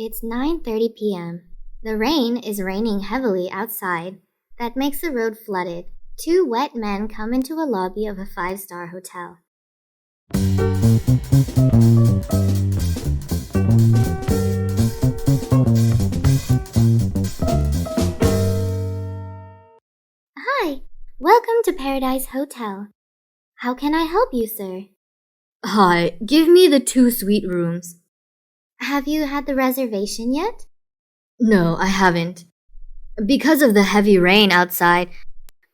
It's 9:30 p.m. The rain is raining heavily outside. That makes the road flooded. Two wet men come into a lobby of a five-star hotel. Hi, welcome to Paradise Hotel. How can I help you, sir? Hi, give me the 2 suite rooms. Have you had the reservation yet? No, I haven't. Because of the heavy rain outside,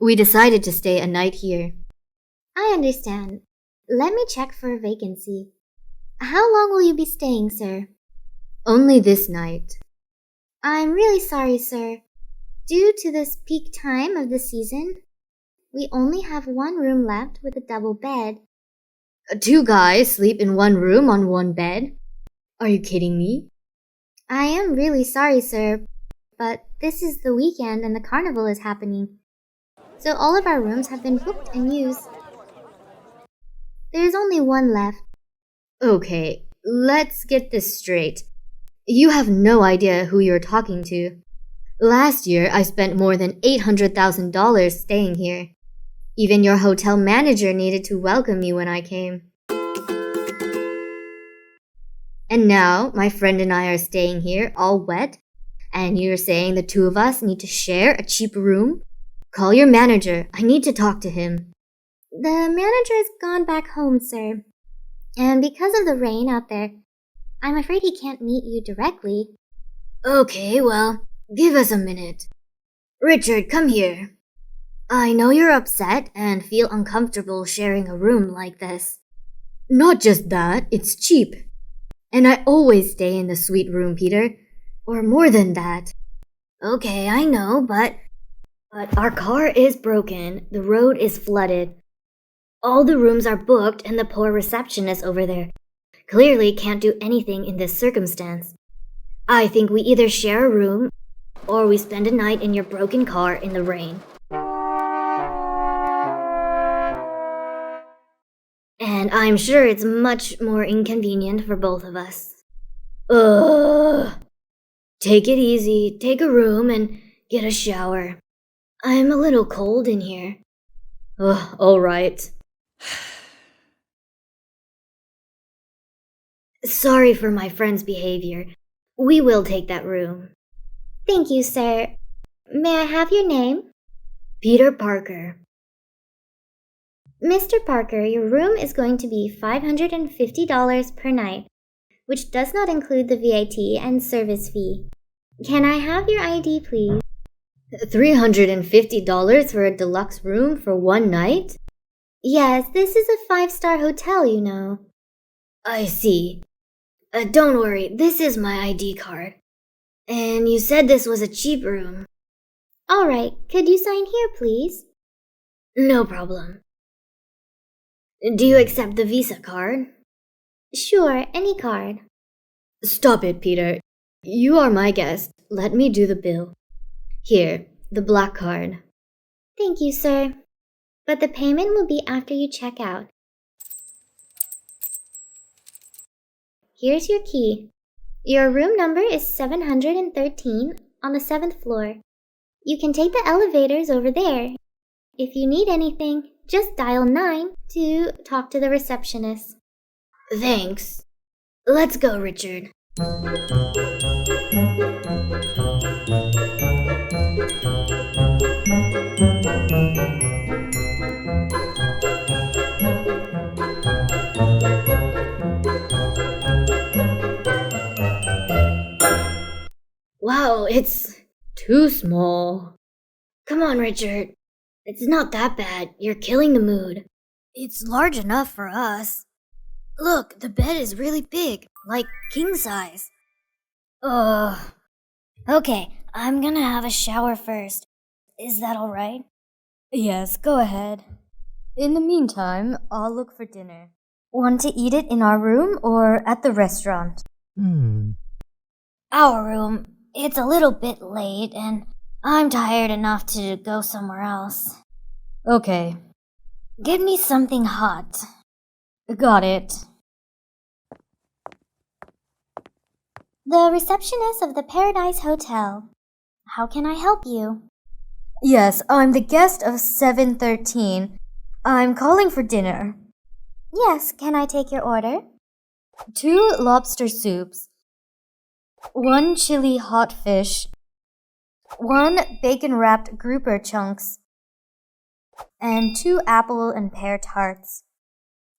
we decided to stay a night here. I understand. Let me check for a vacancy. How long will you be staying, sir? Only this night. I'm really sorry, sir. Due to this peak time of the season, we only have one room left with a double bed. 2 guys sleep in one room on one bed? Are you kidding me? I am really sorry, sir, but this is the weekend and the carnival is happening. So all of our rooms have been booked and used. There's only one left. Okay, let's get this straight. You have no idea who you're talking to. Last year, I spent more than $800,000 staying here. Even your hotel manager needed to welcome me when I came. And now, my friend and I are staying here, all wet, and you're saying the 2 of us need to share a cheap room? Call your manager. I need to talk to him. The manager's gone back home, sir. And because of the rain out there, I'm afraid he can't meet you directly. Okay, well, give us a minute. Richard, come here. I know you're upset and feel uncomfortable sharing a room like this. Not just that, it's cheap. And I always stay in the suite room, Peter. Or more than that. Okay, I know, but our car is broken. The road is flooded. All the rooms are booked and the poor receptionist over there clearly can't do anything in this circumstance. I think we either share a room or we spend a night in your broken car in the rain. And I'm sure it's much more inconvenient for both of us. Ugh. Take it easy, take a room, and get a shower. I'm a little cold in here. Ugh, all right. Sorry for my friend's behavior. We will take that room. Thank you, sir. May I have your name? Peter Parker. Mr. Parker, your room is going to be $550 per night, which does not include the VAT and service fee. Can I have your ID, please? $350 for a deluxe room for one night? Yes, this is a 5-star hotel, you know. I see. Don't worry, this is my ID card. And you said this was a cheap room. All right, could you sign here, please? No problem. Do you accept the Visa card? Sure, any card. Stop it, Peter. You are my guest. Let me do the bill. Here, the black card. Thank you, sir. But the payment will be after you check out. Here's your key. Your room number is 713 on the 7th floor. You can take the elevators over there. If you need anything, just dial 9 to talk to the receptionist. Thanks. Let's go, Richard. Wow, it's too small. Come on, Richard. It's not that bad. You're killing the mood. It's large enough for us. Look, the bed is really big, like king size. Ugh. Okay, I'm gonna have a shower first. Is that alright? Yes, go ahead. In the meantime, I'll look for dinner. Want to eat it in our room or at the restaurant? Our room. It's a little bit late, and I'm tired enough to go somewhere else. Okay. Get me something hot. Got it. The receptionist of the Paradise Hotel. How can I help you? Yes, I'm the guest of 713. I'm calling for dinner. Yes, can I take your order? 2 lobster soups, 1 chili hot fish, 1 bacon wrapped grouper chunks, and 2 apple and pear tarts.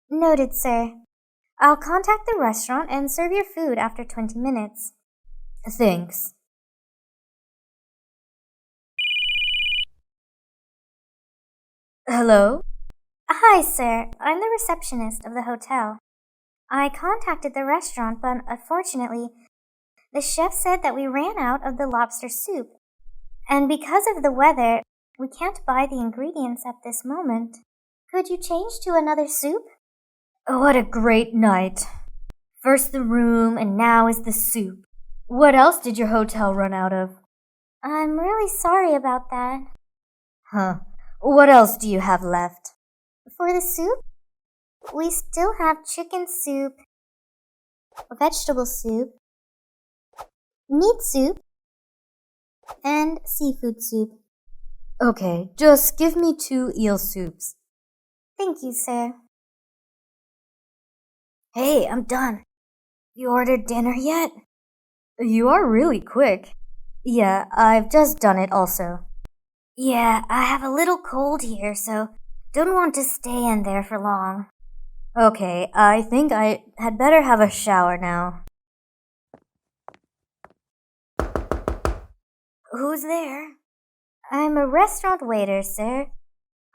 Noted, sir. I'll contact the restaurant and serve your food after 20 minutes. Thanks. Hello? Hi, sir. I'm the receptionist of the hotel. I contacted the restaurant, but unfortunately, the chef said that we ran out of the lobster soup. And because of the weather, we can't buy the ingredients at this moment. Could you change to another soup? What a great night. First the room, and now is the soup. What else did your hotel run out of? I'm really sorry about that. Huh. What else do you have left? For the soup, we still have chicken soup, vegetable soup, meat soup, and seafood soup. Okay, just give me 2 eel soups. Thank you, sir. Hey, I'm done. You ordered dinner yet? You are really quick. Yeah, I've just done it also. Yeah, I have a little cold here, so don't want to stay in there for long. Okay, I think I had better have a shower now. Who's there? I'm a restaurant waiter, sir.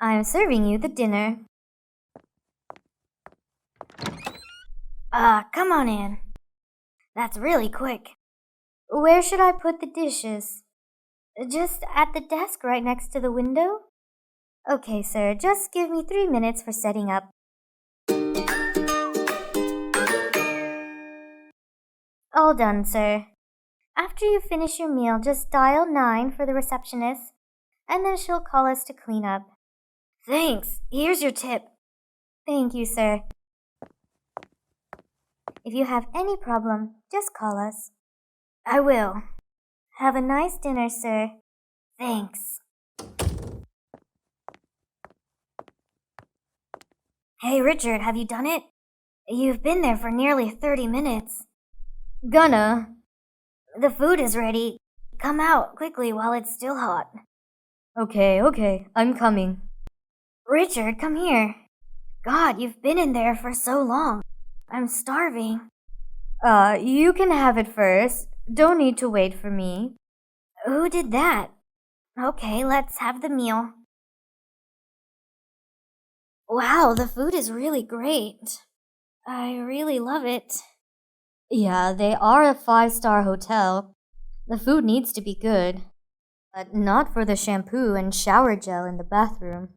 I'm serving you the dinner. Come on in. That's really quick. Where should I put the dishes? Just at the desk right next to the window? Okay, sir, just give me 3 minutes for setting up. All done, sir. After you finish your meal, just dial 9 for the receptionist, and then she'll call us to clean up. Thanks. Here's your tip. Thank you, sir. If you have any problem, just call us. I will. Have a nice dinner, sir. Thanks. Hey, Richard, have you done it? You've been there for nearly 30 minutes. Gonna. The food is ready. Come out quickly while it's still hot. Okay, I'm coming. Richard, come here. God, you've been in there for so long. I'm starving. You can have it first. Don't need to wait for me. Who did that? Okay, let's have the meal. Wow, the food is really great. I really love it. Yeah, they are a 5-star hotel. The food needs to be good. But not for the shampoo and shower gel in the bathroom.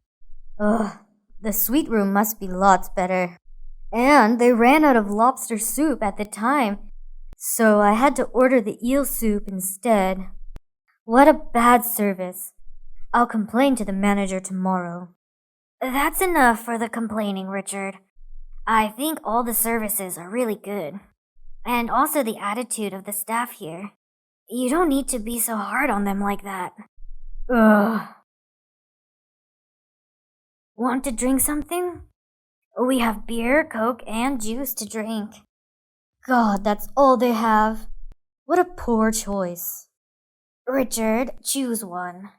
Ugh, the suite room must be lots better. And they ran out of lobster soup at the time, so I had to order the eel soup instead. What a bad service. I'll complain to the manager tomorrow. That's enough for the complaining, Richard. I think all the services are really good. And also the attitude of the staff here. You don't need to be so hard on them like that. Ugh. Want to drink something? We have beer, Coke, and juice to drink. God, that's all they have. What a poor choice. Richard, choose one.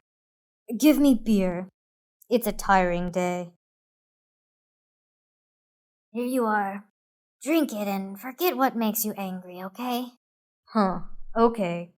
Give me beer. It's a tiring day. Here you are. Drink it and forget what makes you angry, okay? Huh, okay.